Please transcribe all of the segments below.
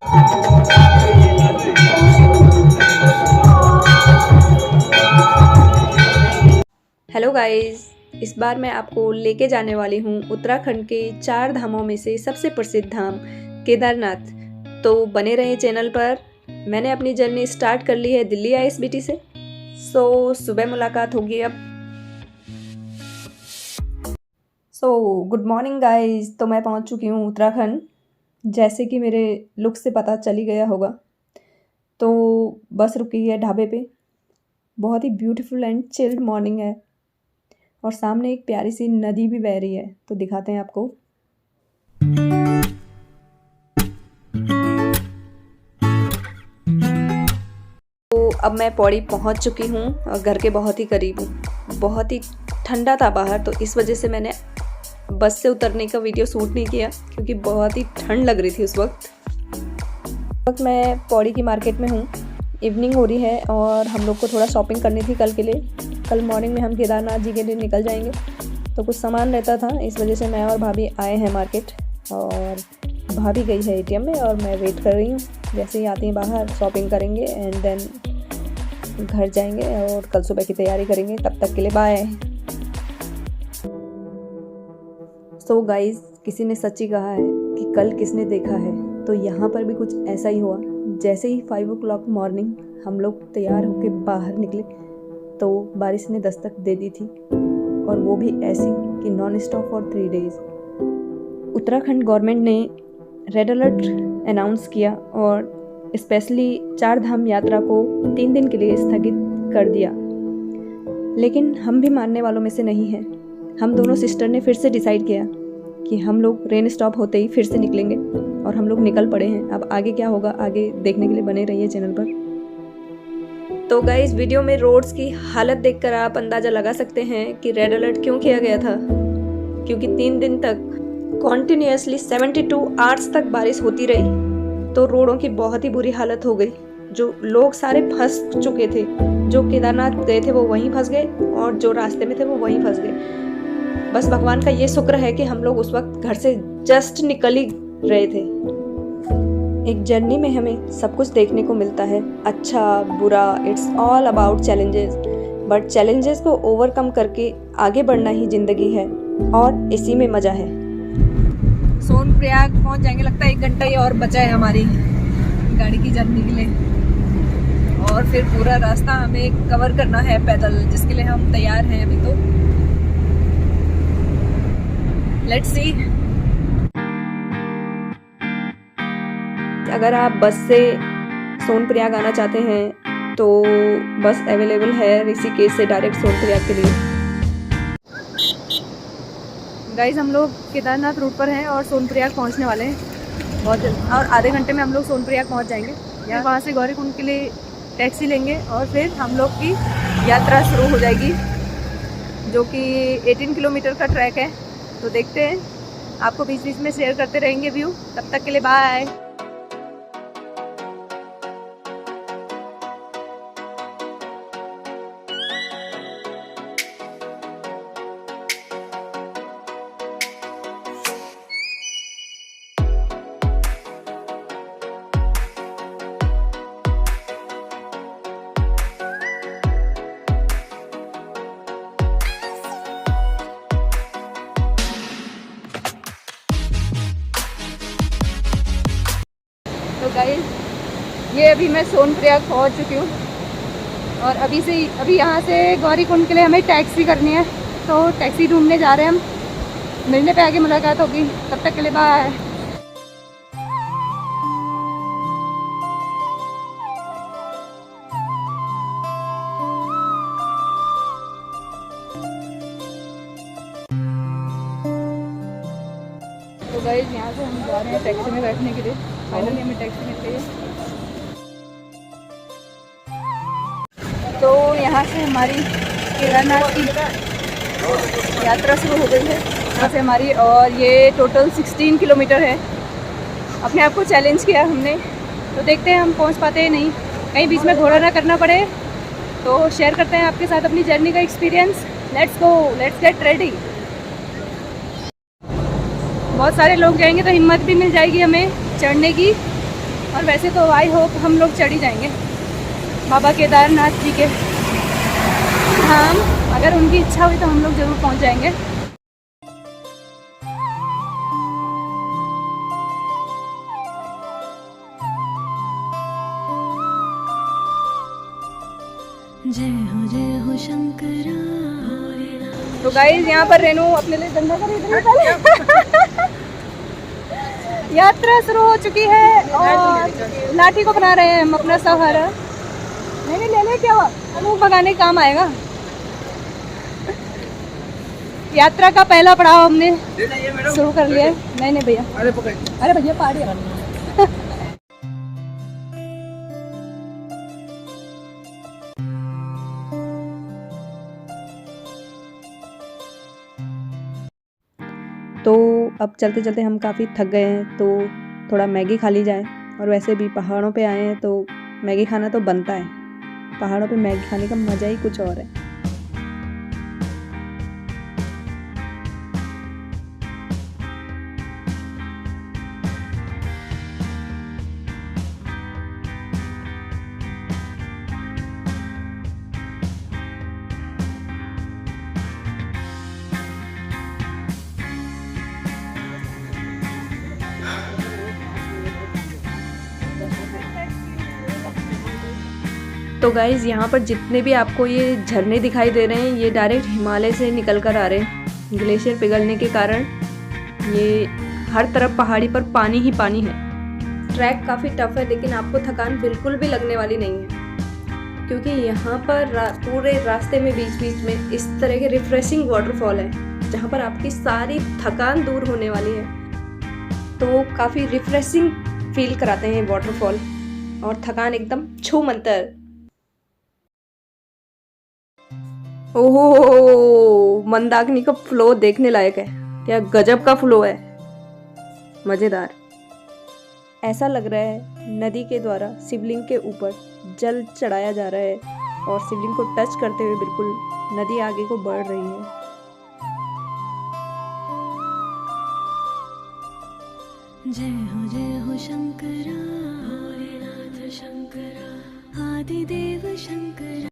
Hello guys, इस बार मैं आपको लेके जाने वाली हूँ उत्तराखंड के 4 धामों में से सबसे प्रसिद्ध धाम केदारनाथ। तो बने रहे चैनल पर। मैंने अपनी जर्नी स्टार्ट कर ली है दिल्ली आईएसबीटी से। सुबह मुलाकात होगी अब। Good morning guys. तो मैं पहुँच चुकी हूँ उत्तराखंड, जैसे कि मेरे लुक से पता चल ही गया होगा। तो बस रुकी है ढाबे पे। बहुत ही ब्यूटीफुल एंड चिल्ड मॉर्निंग है और सामने एक प्यारी सी नदी भी बह रही है, तो दिखाते हैं आपको। तो अब मैं पौड़ी पहुंच चुकी हूं और घर के बहुत ही करीब हूं। बहुत ही ठंडा था बाहर, तो इस वजह से मैंने बस से उतरने का वीडियो शूट नहीं किया, क्योंकि बहुत ही ठंड लग रही थी उस वक्त मैं पौड़ी की मार्केट में हूँ। इवनिंग हो रही है और हम लोग को थोड़ा शॉपिंग करनी थी कल के लिए। कल मॉर्निंग में हम केदारनाथ जी के लिए निकल जाएंगे, तो कुछ सामान रहता था, इस वजह से मैं और भाभी आए हैं मार्केट। और भाभी गई है एटीएम में और मैं वेट कर रही हूँ। जैसे ही आती हैं बाहर शॉपिंग करेंगे एंड देन घर जाएंगे और कल सुबह की तैयारी करेंगे। तब तक के लिए बाय। सो गाइज, किसी ने सच्ची कहा है कि कल किसने देखा है, तो यहाँ पर भी कुछ ऐसा ही हुआ। जैसे ही 5 o'clock मॉर्निंग हम लोग तैयार होकर बाहर निकले, तो बारिश ने दस्तक दे दी थी, और वो भी ऐसी कि non stop for 3 days। Uttarakhand government ने रेड अलर्ट अनाउंस किया और स्पेशली 4 धाम यात्रा को 3 दिन के लिए स्थगित कर दिया। लेकिन हम भी मानने वालों में से नहीं हैं। हम दोनों सिस्टर ने फिर से डिसाइड किया कि हम लोग रेन स्टॉप होते ही फिर से निकलेंगे, और हम लोग निकल पड़े हैं। अब आगे क्या होगा, आगे देखने के लिए बने रहिए चैनल पर। तो गाइस, वीडियो में रोड्स की हालत देखकर आप अंदाज़ा लगा सकते हैं कि रेड अलर्ट क्यों किया गया था। क्योंकि 3 दिन तक कॉन्टिन्यूसली 72 आवर्स तक बारिश होती रही, तो रोडों की बहुत ही बुरी हालत हो गई। जो लोग सारे फंस चुके थे, जो केदारनाथ गए थे वो वहीं फंस गए, और जो रास्ते में थे वो वहीं फंस गए। बस भगवान का ये शुक्र है कि हम लोग उस वक्त घर से जस्ट निकल ही रहे थे। एक जर्नी में हमें सब कुछ देखने को मिलता है, अच्छा बुरा, it's all about challenges. But challenges को ओवरकम करके आगे बढ़ना ही जिंदगी है, और इसी में मज़ा है। सोनप्रयाग पहुंच जाएंगे, लगता है 1 घंटा ही और बचा है हमारी गाड़ी की जर्नी के लिए, और फिर पूरा रास्ता हमें कवर करना है पैदल, जिसके लिए हम तैयार हैं अभी। तो लेट्स सी। अगर आप बस से सोनप्रयाग आना चाहते हैं तो बस अवेलेबल है ऋषिकेश से डायरेक्ट सोनप्रयाग के लिए। गाइस, हम लोग केदारनाथ रूट पर हैं और सोनप्रयाग पहुंचने वाले हैं बहुत जल्द, और आधे घंटे में हम लोग सोनप्रयाग पहुंच जाएंगे। फिर वहाँ से गौरीकुंड के लिए टैक्सी लेंगे और फिर हम लोग की यात्रा शुरू हो जाएगी, जो कि 18 किलोमीटर का ट्रैक है। तो देखते हैं, आपको बीच बीच में शेयर करते रहेंगे व्यू। तब तक के लिए बाय। तो गाइस, ये अभी मैं सोनप्रयाग पहुंच चुकी हूँ, और अभी यहाँ से गौरीकुंड के लिए हमें टैक्सी करनी है। तो टैक्सी ढूंढने जा रहे हैं हम। मिलने पे आगे मुलाकात होगी। तब तक के लिए बाय। तो गाइस, यहाँ से हम जा रहे हैं टैक्सी में बैठने के लिए। फाइनली हमें टैक्सी मिल गई है। तो यहाँ से हमारी केदारनाथ की यात्रा शुरू हो गई है यहाँ से हमारी, और ये टोटल 16 किलोमीटर है। अपने आप को चैलेंज किया हमने, तो देखते हैं हम पहुँच पाते हैं नहीं, कहीं बीच में घोड़ा ना करना पड़े। तो शेयर करते हैं आपके साथ अपनी जर्नी का experience. Let's go, let's get ready. बहुत सारे लोग जाएंगे तो हिम्मत भी मिल जाएगी हमें चढ़ने की, और वैसे तो आई होप हम लोग चढ़ ही जाएंगे बाबा केदारनाथ जी के धाम। अगर उनकी इच्छा हुई तो हम लोग ज़रूर पहुंच जाएंगे। जय हो शंकरा। तो गाइस यहाँ पर रेनू अपने लिए गंगा खरीद रही है। यात्रा शुरू हो चुकी है और लाठी को बना रहे हैं हम अपना सहारा। नहीं ले ले, क्या हुआ, मुँह भगाने काम आएगा। यात्रा का पहला पड़ाव हमने शुरू कर लिया है। नहीं भैया, अरे भैया पहाड़ी है। तो अब चलते चलते हम काफ़ी थक गए हैं, तो थोड़ा मैगी खा ली जाए। और वैसे भी पहाड़ों पे आए हैं तो मैगी खाना तो बनता है। पहाड़ों पे मैगी खाने का मज़ा ही कुछ और है। तो गाइज़ यहाँ पर जितने भी आपको ये झरने दिखाई दे रहे हैं, ये डायरेक्ट हिमालय से निकल कर आ रहे हैं। ग्लेशियर पिघलने के कारण ये हर तरफ पहाड़ी पर पानी ही पानी है। ट्रैक काफ़ी टफ है, लेकिन आपको थकान बिल्कुल भी लगने वाली नहीं है, क्योंकि यहाँ पर पूरे रास्ते में बीच बीच में इस तरह के रिफ्रेशिंग वाटरफॉल है, जहाँ पर आपकी सारी थकान दूर होने वाली है। तो काफ़ी रिफ्रेशिंग फील कराते हैं वाटरफॉल, और थकान एकदम छू मंतर। ओहो, मंदाकिनी का फ्लो देखने लायक है। क्या गजब का फ्लो है, मज़ेदार। ऐसा लग रहा है नदी के द्वारा शिवलिंग के ऊपर जल चढ़ाया जा रहा है, और शिवलिंग को टच करते हुए बिल्कुल नदी आगे को बढ़ रही है। जय हो शंकरा, भोलेनाथ शंकरा, आदिदेव शंकरा।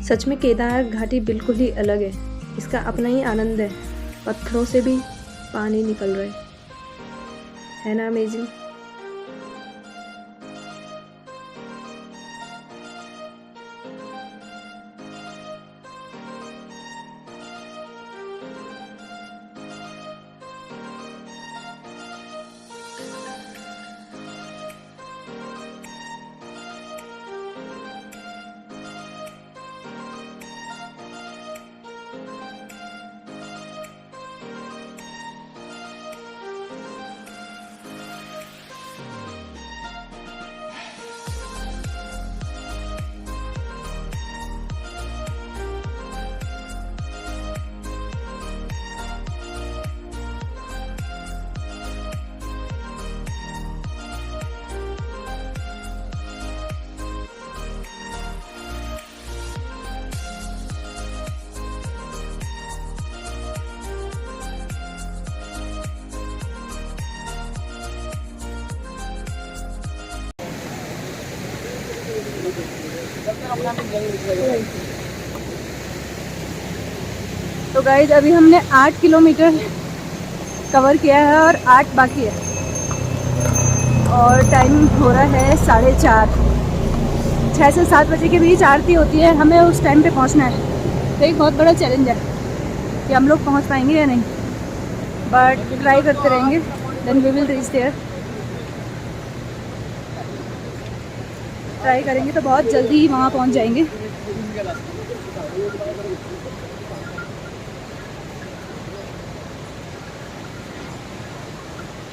सच में केदार घाटी बिल्कुल ही अलग है। इसका अपना ही आनंद है। पत्थरों से भी पानी निकल रहा है ना अमेजिंग। तो गाइस अभी हमने 8 किलोमीटर कवर किया है और 8 बाकी है, और टाइम हो रहा है 4:30। 6 से 7 बजे के बीच आरती होती है, हमें उस टाइम पे पहुंचना है। तो एक बहुत बड़ा चैलेंज है कि हम लोग पहुंच पाएंगे या नहीं, बट ट्राई करते रहेंगे, then we will reach there. Try करेंगे तो बहुत जल्दी ही वहाँ पहुँच जाएंगे।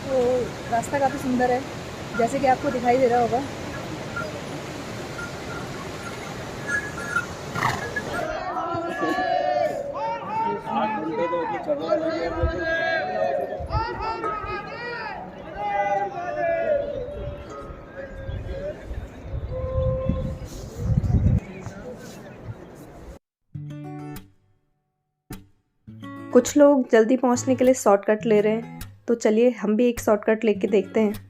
तो रास्ता काफ़ी सुंदर है। जैसे कि आपको दिखाई दे रहा होगा। कुछ लोग जल्दी पहुंचने के लिए शॉर्टकट ले रहे हैं, तो चलिए हम भी एक शॉर्टकट लेके देखते हैं।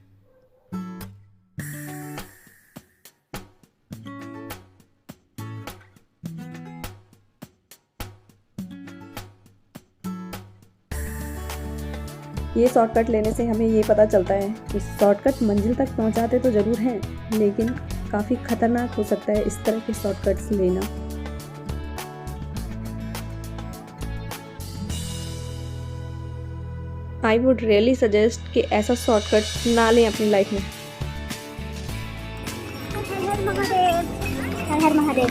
ये शॉर्टकट लेने से हमें ये पता चलता है कि शॉर्टकट मंजिल तक पहुंचाते तो ज़रूर हैं, लेकिन काफ़ी ख़तरनाक हो सकता है इस तरह के शॉर्टकट्स लेना। आई वुड रियली सजेस्ट कि ऐसा शॉर्टकट ना लें अपनी लाइफ में। हर महादेव, हर हर महादेव।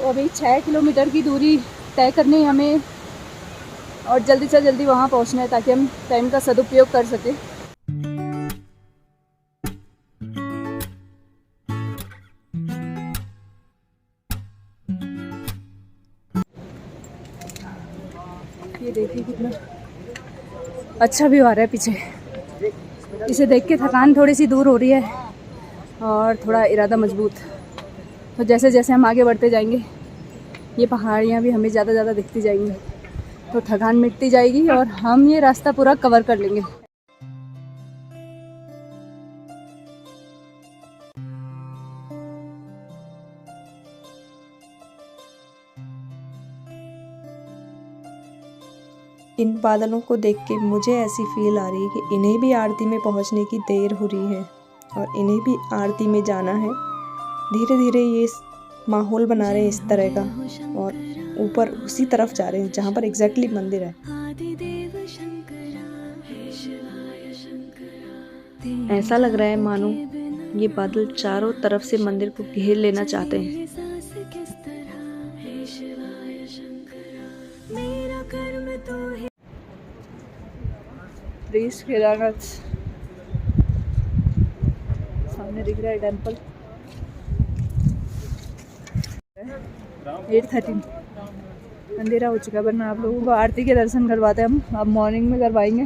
अभी 6 किलोमीटर की दूरी तय करनी है हमें और जल्दी से जल्दी वहाँ पहुँचना है ताकि हम टाइम का सदुपयोग कर सकें। ये देखिए कितना अच्छा व्यू आ रहा है पीछे। इसे देख के थकान थोड़ी सी दूर हो रही है और थोड़ा इरादा मजबूत। तो जैसे जैसे हम आगे बढ़ते जाएंगे ये पहाड़ियाँ भी हमें ज़्यादा ज़्यादा दिखती जाएंगी, तो थकान मिटती जाएगी और हम ये रास्ता पूरा कवर कर लेंगे। इन बादलों को देख के मुझे ऐसी फील आ रही है कि इन्हें भी आरती में पहुंचने की देर हो रही है और इन्हें भी आरती में जाना है। धीरे धीरे ये माहौल बना रहे हैं इस तरह का और ऊपर उसी तरफ जा रहे हैं जहाँ पर एग्जैक्टली मंदिर है। ऐसा लग रहा है मानो ये बादल चारों तरफ से मंदिर को घेर लेना चाहते हैं। केदारनाथ सामने दिख रहा है टेम्पल। 8:13 अंधेरा हो चुका है, वरना आप लोगों को आरती के दर्शन करवाते हैं हम। अब मॉर्निंग में करवाएंगे।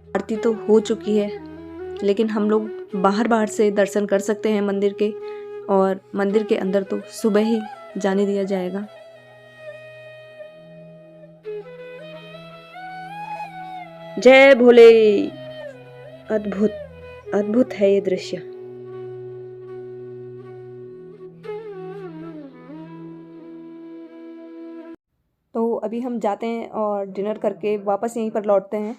आरती तो हो चुकी है, लेकिन हम लोग बाहर से दर्शन कर सकते हैं मंदिर के, और मंदिर के अंदर तो सुबह ही जाने दिया जाएगा। जय भोले। अद्भुत अद्भुत है ये दृश्य। तो अभी हम जाते हैं और डिनर करके वापस यहीं पर लौटते हैं।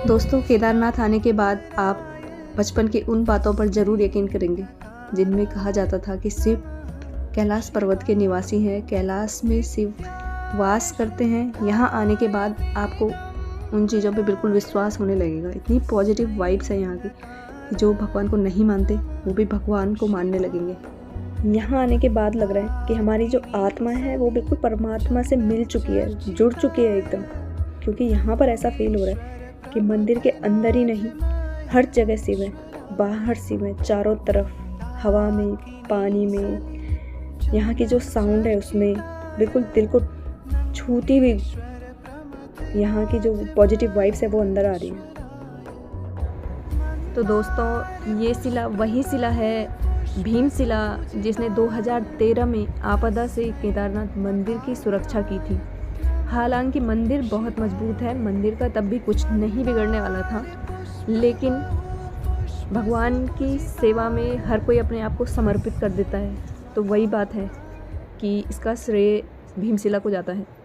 दोस्तों, केदारनाथ आने के बाद आप बचपन की उन बातों पर ज़रूर यकीन करेंगे जिनमें कहा जाता था कि शिव कैलाश पर्वत के निवासी हैं, कैलाश में शिव वास करते हैं। यहाँ आने के बाद आपको उन चीज़ों पे बिल्कुल विश्वास होने लगेगा। इतनी पॉजिटिव वाइब्स है यहाँ की कि जो भगवान को नहीं मानते वो भी भगवान को मानने लगेंगे। यहाँ आने के बाद लग रहा है कि हमारी जो आत्मा है वो बिल्कुल परमात्मा से मिल चुकी है, जुड़ चुकी है एकदम। क्योंकि यहाँ पर ऐसा फील हो रहा है कि मंदिर के अंदर ही नहीं, हर जगह शिव है, बाहर शिव है, चारों तरफ, हवा में, पानी में। यहाँ की जो साउंड है उसमें बिल्कुल दिल को छूती हुई यहाँ की जो पॉजिटिव वाइब्स है वो अंदर आ रही है। तो दोस्तों, ये शिला वही शिला है, भीमशिला, जिसने 2013 में आपदा से केदारनाथ मंदिर की सुरक्षा की थी। हालांकि मंदिर बहुत मजबूत है, मंदिर का तब भी कुछ नहीं बिगड़ने वाला था, लेकिन भगवान की सेवा में हर कोई अपने आप को समर्पित कर देता है। तो वही बात है कि इसका श्रेय भीमशिला को जाता है।